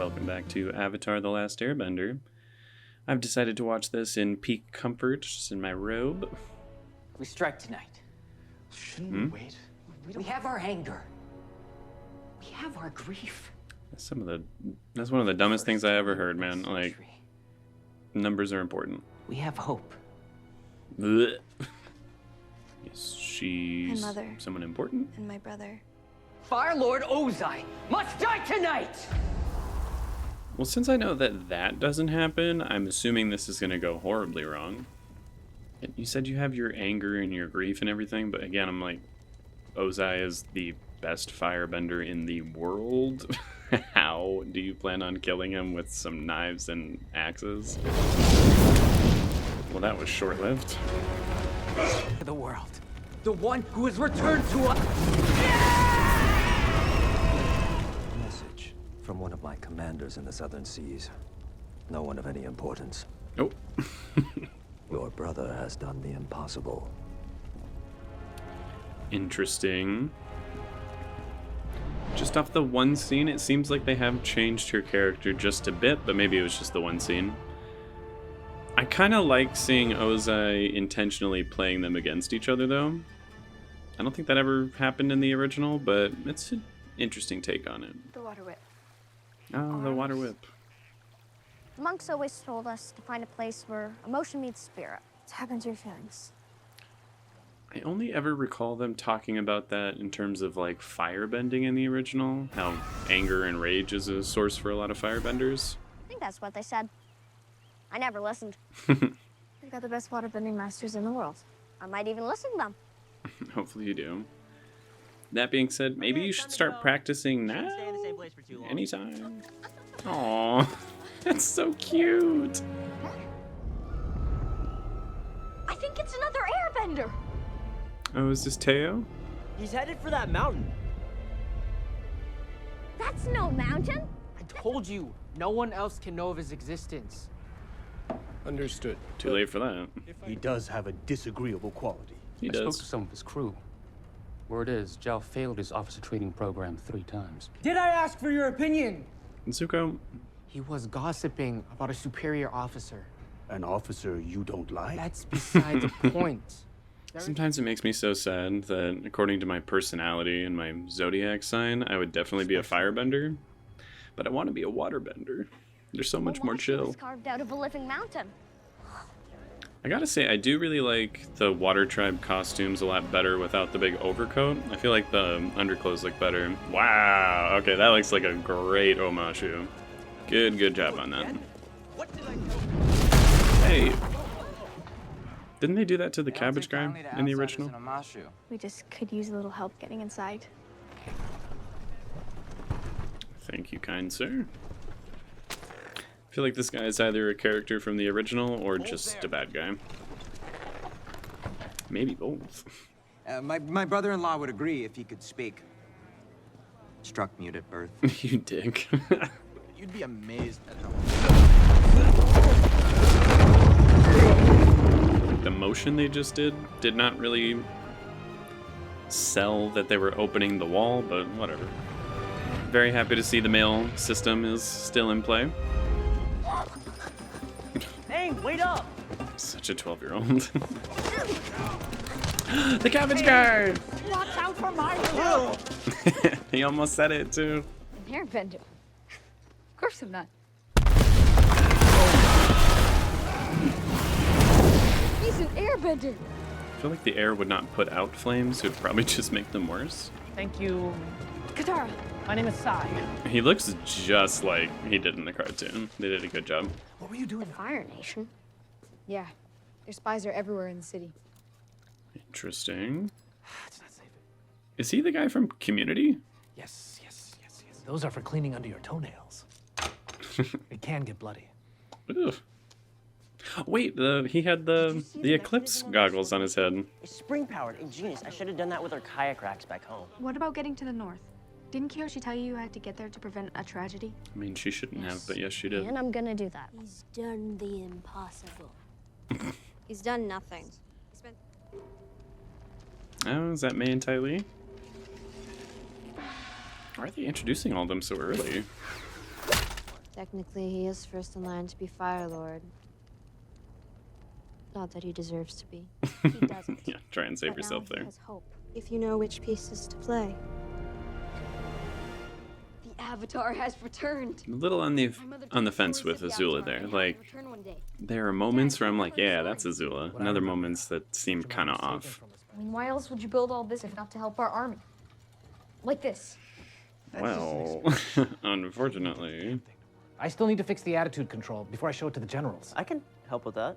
welcome back to Avatar: The Last Airbender. I've decided to watch this in peak comfort, just in my robe. We strike tonight. Shouldn't we wait? We have our anger. We have our grief. That's one of the dumbest things I ever heard, man. Like, numbers are important. We have hope. Blech. Is she My mother. someone important? And my brother. Fire Lord Ozai must die tonight! Well, since I know that doesn't happen, I'm assuming this is going to go horribly wrong. You said you have your anger and your grief and everything, but again, I'm like, Ozai is the best firebender in the world. How do you plan on killing him with some knives and axes? Well, that was short-lived. The world. The one who has returned to us. Message from one of my commanders in the Southern Seas. No one of any importance. Oh. Your brother has done the impossible. Interesting. Just off the one scene, it seems like they have changed her character just a bit, but maybe it was just the one scene. I kind of like seeing Ozai intentionally playing them against each other, though. I don't think that ever happened in the original, but it's an interesting take on it. The water whip. Oh, the water whip. The monks always told us to find a place where emotion meets spirit. Tap into your feelings. I only ever recall them talking about that in terms of like firebending in the original. How anger and rage is a source for a lot of firebenders. I think that's what they said. I never listened. We've got the best waterbending masters in the world. I might even listen to them. Hopefully you do. That being said, maybe you should start practicing now. Anytime. Aww, that's so cute. I think it's another airbender. Oh, is this Teo? He's headed for that mountain. That's no mountain. I told you, no one else can know of his existence. Understood. Too late for that. He does have a disagreeable quality. He I spoke does. to some of his crew. Word is, Zhao failed his officer training program 3 times. Did I ask for your opinion? Zuko, He was gossiping about a superior officer. An officer you don't like? That's beside the point. sometimes it makes me so sad that according to my personality and my zodiac sign, I would definitely be a firebender. But I want to be a waterbender. They're so much more chill. Was carved out of a living mountain. I gotta say, I do really like the Water Tribe costumes a lot better without the big overcoat. I feel like the underclothes look better. Wow, okay, that looks like a great Omashu. Good job on that. Hey, didn't they do that to the cabbage guy in the original? We just could use a little help getting inside. Thank you, kind sir. I feel like this guy is either a character from the original or just a bad guy. Maybe both. My brother-in-law would agree if he could speak. Struck mute at birth. You dick. You'd be amazed at how... The motion they just did not really sell that they were opening the wall, but whatever. Very happy to see the mail system is still in play. Hey, wait up! Such a 12-year-old. The cabbage guy! Watch out for my hill. He almost said it too. An airbender. Of course I'm not. He's an airbender. I feel like the air would not put out flames, it would probably just make them worse. Thank you. Katara. My name is Sai. He looks just like he did in the cartoon. They did a good job. What were you doing? Fire Nation. Yeah. Their spies are everywhere in the city. Interesting. It's not safe. Is he the guy from Community? Yes. Those are for cleaning under your toenails. It can get bloody. Ugh. Wait, he had the eclipse goggles on his head. It's spring-powered, ingenious. I should have done that with our kayak racks back home. What about getting to the north? Didn't Kiyoshi tell you had to get there to prevent a tragedy? I mean, she shouldn't have, but yes, she did. And I'm gonna do that. He's done the impossible. He's done nothing. Oh, is that May and Ty Lee? Why are they introducing all of them so early? Technically, he is first in line to be Fire Lord. Not that he deserves to be. He doesn't. Yeah, try and save But yourself now he there. has hope, if you know which pieces to play. The Avatar has returned. I'm a little on the fence with Azula there. Like, there are moments where I'm like, yeah, that's Azula. And other moments that seem kind of off. I mean, why else would you build all this if not to help our army? Like this. Well, unfortunately. I still need to fix the attitude control before I show it to the generals. I can help with that.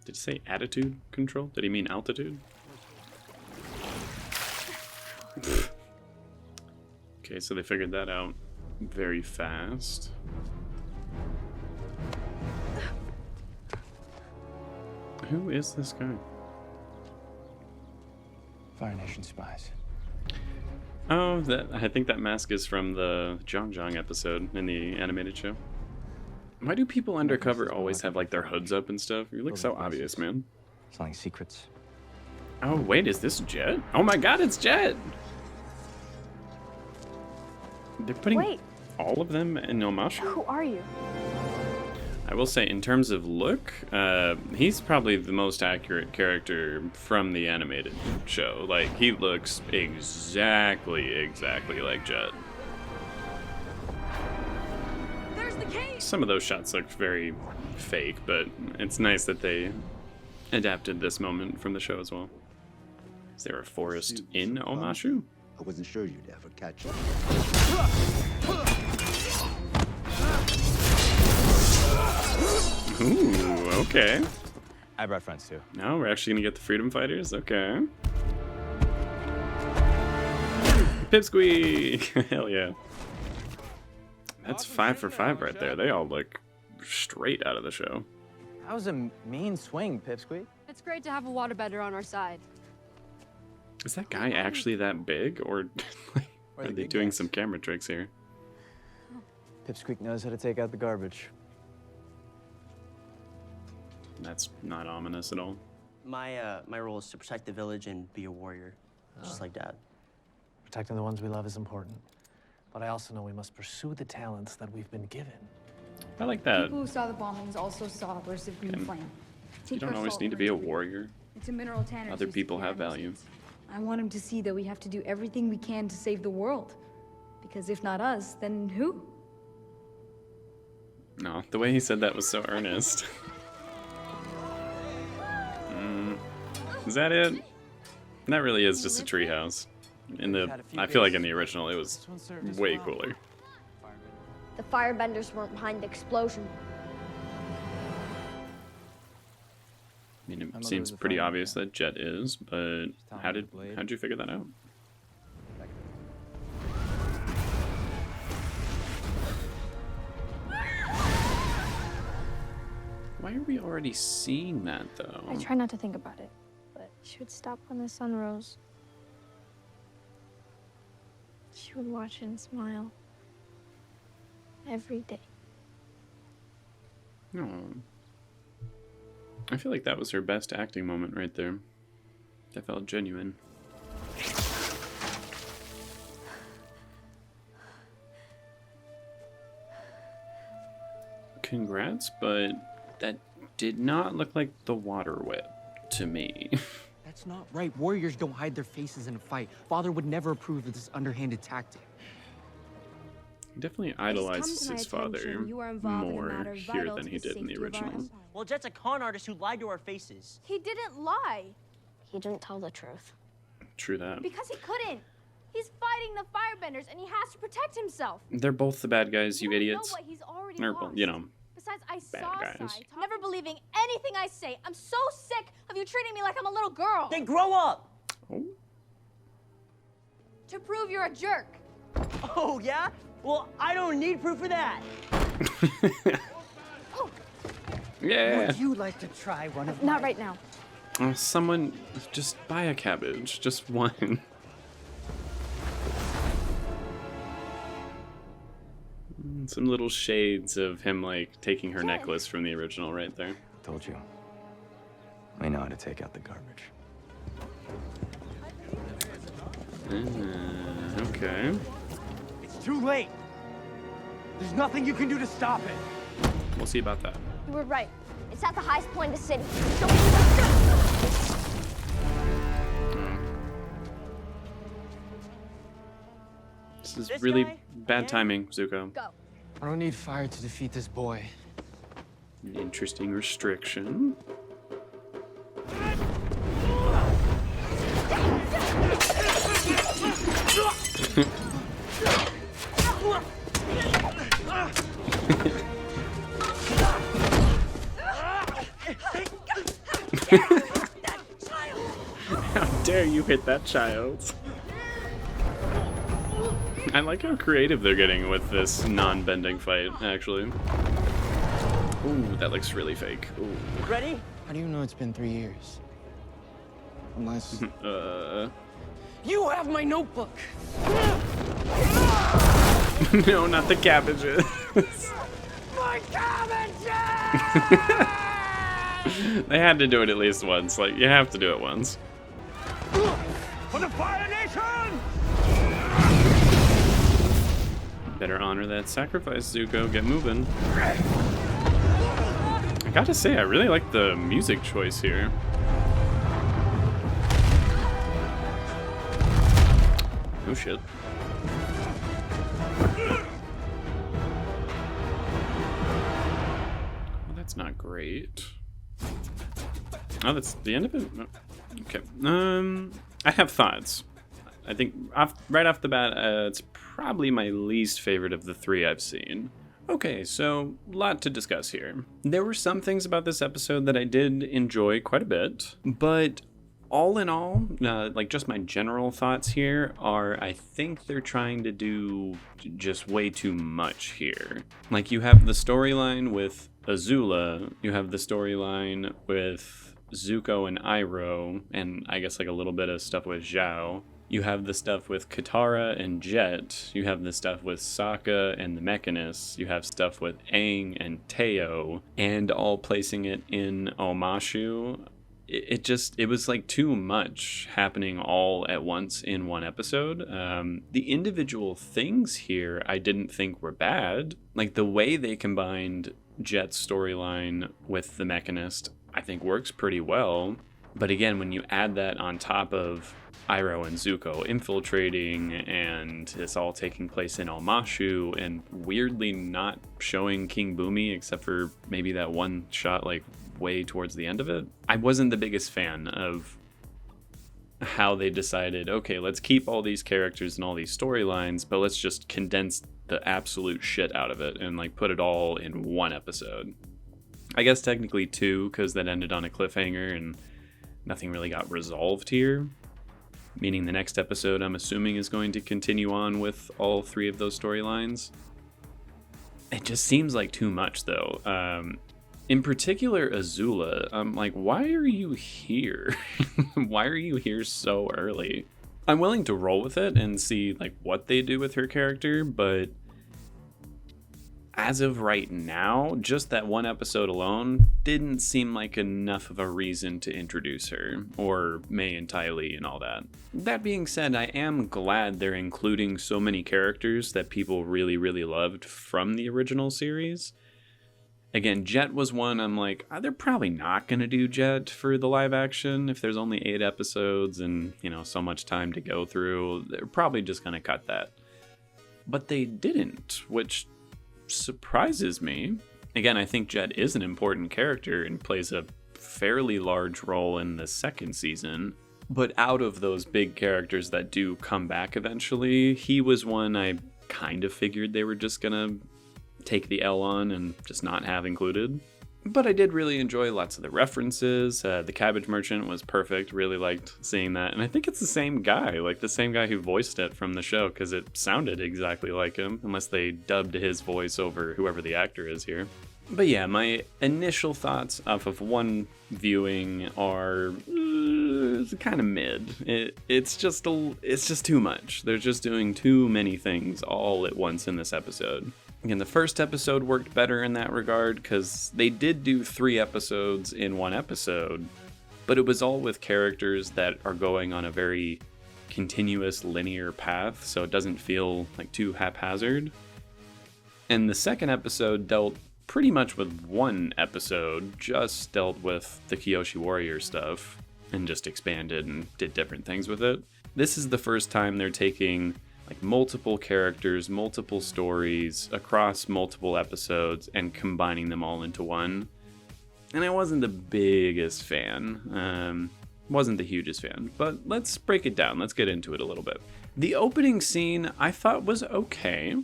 Did you say attitude control? Did he mean altitude? Okay, so they figured that out very fast. Who is this guy? Fire Nation spies. Oh, I think that mask is from the Zhang episode in the animated show. Why do people undercover always have like their hoods up and stuff? You look so obvious, man. Selling secrets. Oh, wait, is this Jet? Oh my god, it's Jet! They're putting all of them in Omashu? Who are you? I will say, in terms of look, he's probably the most accurate character from the animated show. Like, he looks exactly like Jet. There's the cave! Some of those shots look very fake, but it's nice that they adapted this moment from the show as well. Is there a forest in Omashu? I wasn't sure you'd ever catch up. Ooh, okay. I brought friends too. Now we're actually gonna get the Freedom Fighters. Okay. Pipsqueak! Hell yeah. That's 5 for 5 right there. They all look straight out of the show. That was a mean swing, Pipsqueak. It's great to have a waterbender on our side. Is that guy actually that big, or are they doing some camera tricks here? Pipsqueak knows how to take out the garbage. That's not ominous at all. My role is to protect the village and be a warrior, just like Dad. Protecting the ones we love is important. But I also know we must pursue the talents that we've been given. I like that. People who saw the bombings also saw a burst of green flame. You don't always need to be a warrior. It's a mineral Tanner. Other people have value. I want him to see that we have to do everything we can to save the world. Because if not us, then who? No, the way he said that was so earnest. Is that it? That really is just a treehouse. I feel like in the original it was way cooler. The firebenders weren't behind the explosion. I mean, it seems pretty obvious that Jet is, but how'd you figure that out? Why are we already seeing that, though? I try not to think about it, but she would stop when the sun rose. She would watch and smile. Every day. No. I feel like that was her best acting moment right there. That felt genuine. Congrats, but that did not look like the water whip to me. That's not right. Warriors don't hide their faces in a fight. Father would never approve of this underhanded tactic. He definitely idolizes his father more here than he did in the original. Well, Jet's a con artist who lied to our faces. He didn't lie. He didn't tell the truth. True that. Because he couldn't. He's fighting the firebenders and he has to protect himself. They're both the bad guys, you idiots. Know what he's already Or, lost. you know, Besides, I bad saw guys. Sai never believing anything I say. I'm so sick of you treating me like I'm a little girl. Then grow up! Oh. To prove you're a jerk. Oh, yeah? Well, I don't need proof of that. Yeah. Would you like to try one of Not right now. Someone, just buy a cabbage. Just one. Some little shades of him, like, taking her necklace from the original right there. I told you. I know how to take out the garbage. Okay. It's too late. There's nothing you can do to stop it. We'll see about that. You were right. It's at the highest point in the city. This is This really guy? bad Yeah. timing, Zuko. Go. I don't need fire to defeat this boy. An interesting restriction. How dare you hit that child? I like how creative they're getting with this non-bending fight, actually. Ooh, that looks really fake. Ooh. Ready? How do you know it's been 3 years? Unless... You have my notebook! No, not the cabbages. My cabbages! They had to do it at least once. Like, you have to do it once. For the Fire Nation! Better honor that sacrifice, Zuko. Get moving. I gotta say, I really like the music choice here. Oh shit. Well, that's not great. Oh, that's the end of it? Oh, okay. I have thoughts. I think right off the bat, it's probably my least favorite of the three I've seen. Okay, so a lot to discuss here. There were some things about this episode that I did enjoy quite a bit, but all in all, like just my general thoughts here are I think they're trying to do just way too much here. Like you have the storyline with Azula, you have the storyline with Zuko and Iroh, and I guess like a little bit of stuff with Zhao. You have the stuff with Katara and Jet. You have the stuff with Sokka and the Mechanists. You have stuff with Aang and Teo, and all placing it in Omashu. It was like too much happening all at once in one episode. The individual things here I didn't think were bad. Like the way they combined Jet's storyline with the Mechanist, I think works pretty well. But again, when you add that on top of Iroh and Zuko infiltrating, and it's all taking place in Omashu, and weirdly not showing King Bumi except for maybe that one shot like way towards the end of it. I wasn't the biggest fan of how they decided, okay, let's keep all these characters and all these storylines, but let's just condense the absolute shit out of it and like put it all in one episode. I guess technically two, because that ended on a cliffhanger and nothing really got resolved here. Meaning the next episode, I'm assuming, is going to continue on with all three of those storylines. It just seems like too much, though. In particular, Azula. I'm like, why are you here? Why are you here so early? I'm willing to roll with it and see like what they do with her character, but as of right now, just that one episode alone didn't seem like enough of a reason to introduce her, or May and Ty Lee and all that. That being said, I am glad they're including so many characters that people really, really loved from the original series. Again, Jet was one I'm like, they're probably not going to do Jet for the live action if there's only 8 episodes and, you know, so much time to go through. They're probably just going to cut that. But they didn't, which surprises me. Again, I think Jet is an important character and plays a fairly large role in the second season. But out of those big characters that do come back eventually, he was one I kind of figured they were just gonna take the L on and just not have included. But I did really enjoy lots of the references. The Cabbage Merchant was perfect. Really liked seeing that. And I think it's the same guy, like the same guy who voiced it from the show, because it sounded exactly like him, unless they dubbed his voice over whoever the actor is here. But yeah, my initial thoughts off of one viewing are kind of mid. It's just too much. They're just doing too many things all at once in this episode. Again, the first episode worked better in that regard because they did do 3 episodes in one episode, but it was all with characters that are going on a very continuous linear path, so it doesn't feel like too haphazard. And the second episode dealt pretty much with one episode, just dealt with the Kyoshi Warrior stuff and just expanded and did different things with it. This is the first time they're taking like multiple characters, multiple stories across multiple episodes and combining them all into one. And I wasn't the biggest fan. Wasn't the hugest fan, but let's break it down. Let's get into it a little bit. The opening scene I thought was okay.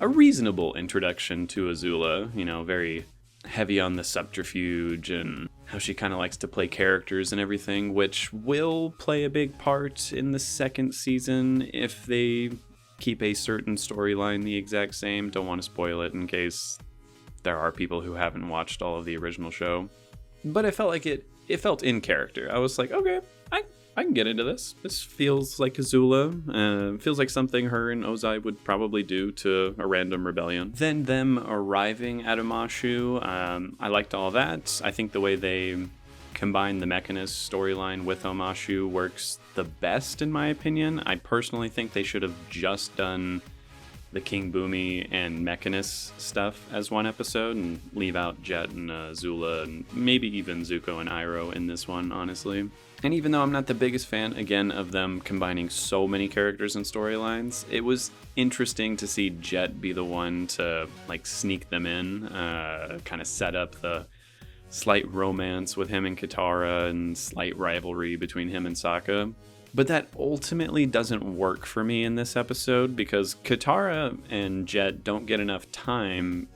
A reasonable introduction to Azula, you know, very heavy on the subterfuge and how she kind of likes to play characters and everything, which will play a big part in the second season if they keep a certain storyline the exact same. Don't want to spoil it in case there are people who haven't watched all of the original show. But I felt like it felt in character. I was like, okay, I can get into this. This feels like Azula. Feels like something her and Ozai would probably do to a random rebellion. Then them arriving at Omashu, I liked all that. I think the way they combine the Mechanist storyline with Omashu works the best in my opinion. I personally think they should have just done the King Boomy and Mechanist stuff as one episode and leave out Jet and Azula and maybe even Zuko and Iroh in this one, honestly. And even though I'm not the biggest fan, again, of them combining so many characters and storylines, it was interesting to see Jet be the one to like sneak them in, kind of set up the slight romance with him and Katara and slight rivalry between him and Sokka. But that ultimately doesn't work for me in this episode because Katara and Jet don't get enough time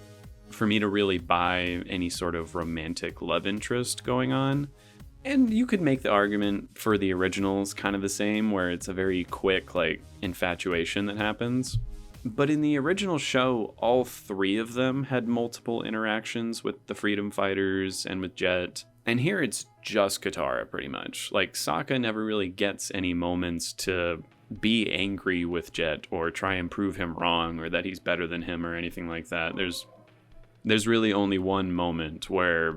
for me to really buy any sort of romantic love interest going on. And you could make the argument for the originals kind of the same, where it's a very quick, like, infatuation that happens. But in the original show, all three of them had multiple interactions with the Freedom Fighters and with Jet. And here it's just Katara, pretty much. Like, Sokka never really gets any moments to be angry with Jet or try and prove him wrong or that he's better than him or anything like that. There's really only one moment where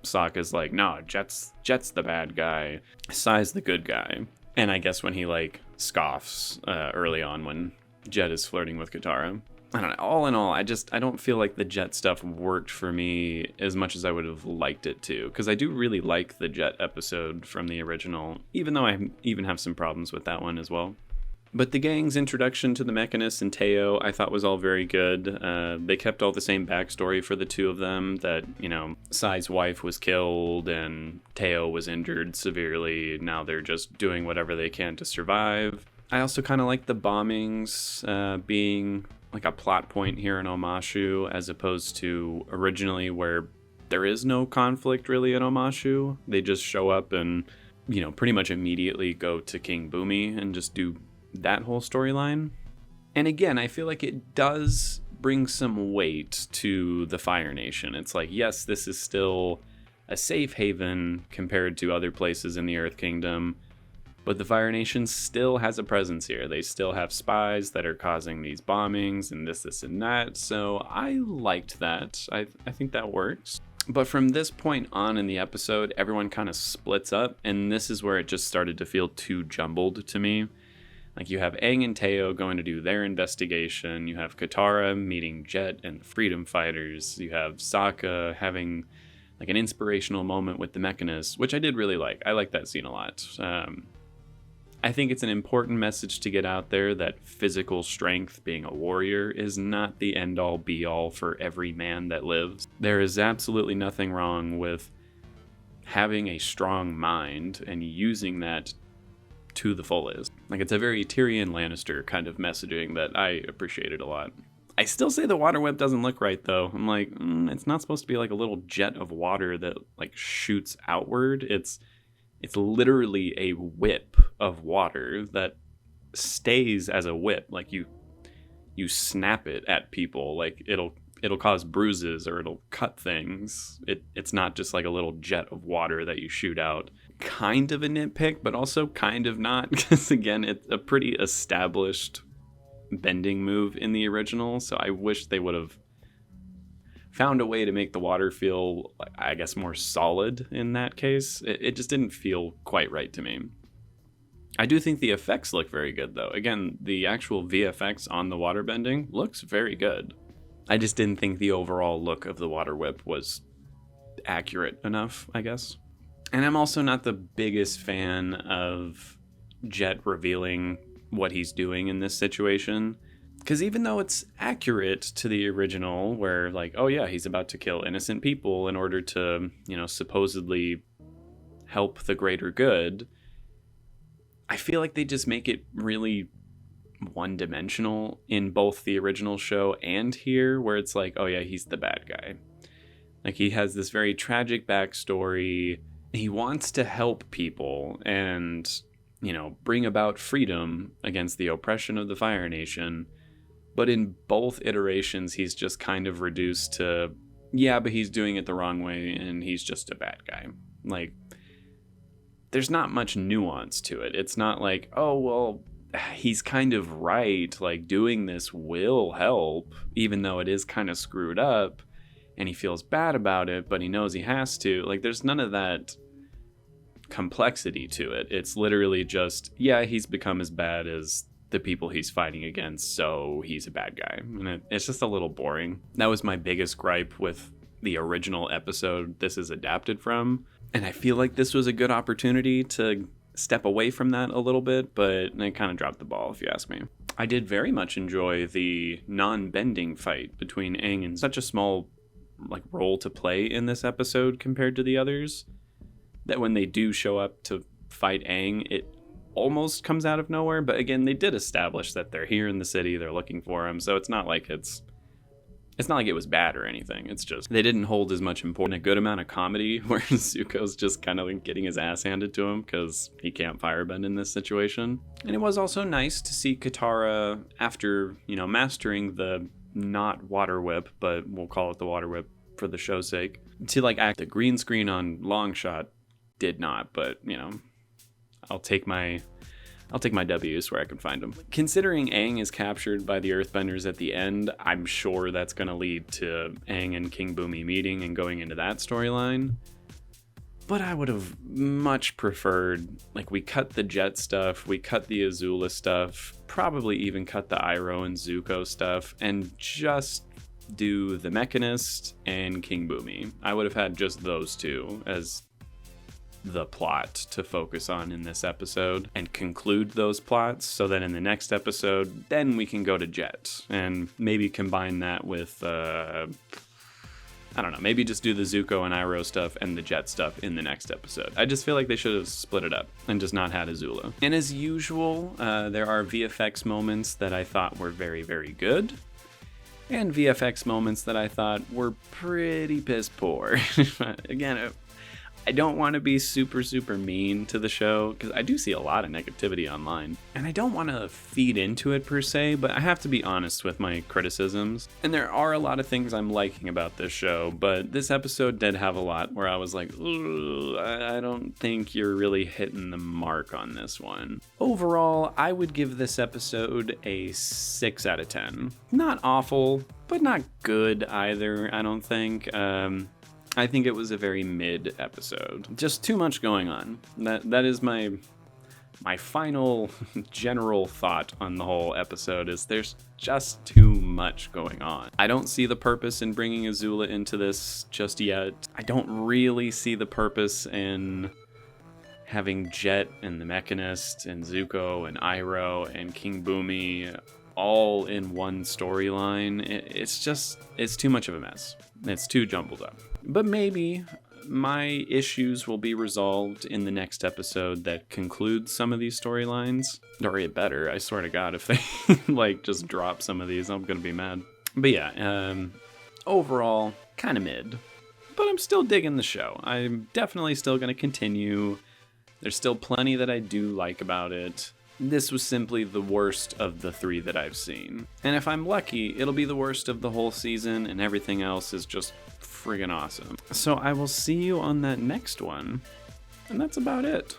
Sokka's like, no, Jet's the bad guy, Sai's the good guy. And I guess when he, like, scoffs early on when Jet is flirting with Katara. I don't know. All in all, I don't feel like the Jet stuff worked for me as much as I would have liked it to. Because I do really like the Jet episode from the original, even though I even have some problems with that one as well. But the gang's introduction to the Mechanists and Teo I thought was all very good. They kept all the same backstory for the two of them, that, you know, Sai's wife was killed and Teo was injured severely. Now they're just doing whatever they can to survive. I also kind of like the bombings being like a plot point here in Omashu, as opposed to originally where there is no conflict really in Omashu. They just show up and, you know, pretty much immediately go to King Boomy and just do that whole storyline. And again, I feel like it does bring some weight to the Fire Nation. It's like, yes, this is still a safe haven compared to other places in the Earth Kingdom, but the Fire Nation still has a presence here. They still have spies that are causing these bombings and this and that. So I liked that. I think that works. But from this point on in the episode, everyone kind of splits up, and this is where it just started to feel too jumbled to me. Like, you have Aang and Teo going to do their investigation. You have Katara meeting Jet and the Freedom Fighters. You have Sokka having like an inspirational moment with the Mechanists, which I did really like. I like that scene a lot. I think it's an important message to get out there that physical strength, being a warrior, is not the end-all be-all for every man that lives. There is absolutely nothing wrong with having a strong mind and using that to the fullest. Like, it's a very Tyrion Lannister kind of messaging that I appreciated a lot. I still say the water whip doesn't look right, though. I'm like, it's not supposed to be like a little jet of water that like shoots outward. It's literally a whip of water that stays as a whip. Like, you snap it at people, like it'll cause bruises or it'll cut things. It's not just like a little jet of water that you shoot out. Kind of a nitpick, but also kind of not, because again, it's a pretty established bending move in the original, so I wish they would have found a way to make the water feel, I guess, more solid in that case. It just didn't feel quite right to me. I do think the effects look very good, though. Again, the actual VFX on the water bending looks very good. I just didn't think the overall look of the water whip was accurate enough, I guess. And I'm also not the biggest fan of Jet revealing what he's doing in this situation. Because even though it's accurate to the original, where like, oh yeah, he's about to kill innocent people in order to, supposedly help the greater good, I feel like they just make it really one-dimensional in both the original show and here, where it's like, oh yeah, he's the bad guy. Like, he has this very tragic backstory. He wants to help people and, bring about freedom against the oppression of the Fire Nation. But in both iterations, he's just kind of reduced to, yeah, but he's doing it the wrong way and he's just a bad guy. Like, there's not much nuance to it. It's not like, oh, well, he's kind of right. Like, doing this will help, even though it is kind of screwed up and he feels bad about it, but he knows he has to. Like, there's none of that complexity to it. It's literally just, yeah, he's become as bad as the people he's fighting against, so he's a bad guy. And it's just a little boring. That was my biggest gripe with the original episode this is adapted from. And I feel like this was a good opportunity to step away from that a little bit, but I kind of dropped the ball, if you ask me. I did very much enjoy the non-bending fight between Aang and such a small role to play in this episode compared to the others, that when they do show up to fight Aang, it almost comes out of nowhere. But again, they did establish that they're here in the city, they're looking for him, so it's not like it was bad or anything. It's just they didn't hold as much importance. A good amount of comedy where Zuko's just kind of getting his ass handed to him because he can't firebend in this situation. And it was also nice to see Katara, after mastering the not water whip, but we'll call it the water whip for the show's sake, to act. The green screen on Longshot did not, but I'll take my W's where I can find them. Considering Aang is captured by the Earthbenders at the end, I'm sure that's going to lead to Aang and King Bumi meeting and going into that storyline. But I would have much preferred, we cut the Jet stuff, we cut the Azula stuff, probably even cut the Iroh and Zuko stuff, and just do the Mechanist and King Bumi. I would have had just those two as the plot to focus on in this episode and conclude those plots, so that in the next episode then we can go to Jet and maybe combine that with I don't know, maybe just do the Zuko and Iroh stuff and the Jet stuff in the next episode. I just feel like they should have split it up and just not had Azula. And as usual, there are VFX moments that I thought were very, very good, and VFX moments that I thought were pretty piss poor. Again, I don't want to be super, super mean to the show, because I do see a lot of negativity online. And I don't want to feed into it per se, but I have to be honest with my criticisms. And there are a lot of things I'm liking about this show, but this episode did have a lot where I was like, I don't think you're really hitting the mark on this one. Overall, I would give this episode a 6 out of 10. Not awful, but not good either, I don't think. I think it was a very mid episode. Just too much going on. That is my final general thought on the whole episode, is there's just too much going on. I don't see the purpose in bringing Azula into this just yet. I don't really see the purpose in having Jet and the Mechanist and Zuko and Iroh and King Bumi all in one storyline. It's too much of a mess. It's too jumbled up. But maybe my issues will be resolved in the next episode that concludes some of these storylines. Or it better, I swear to God, if they just drop some of these, I'm gonna be mad. But yeah, overall, kind of mid. But I'm still digging the show. I'm definitely still gonna continue. There's still plenty that I do like about it. This was simply the worst of the 3 that I've seen. And if I'm lucky, it'll be the worst of the whole season, and everything else is just friggin' awesome. So I will see you on that next one, and that's about it.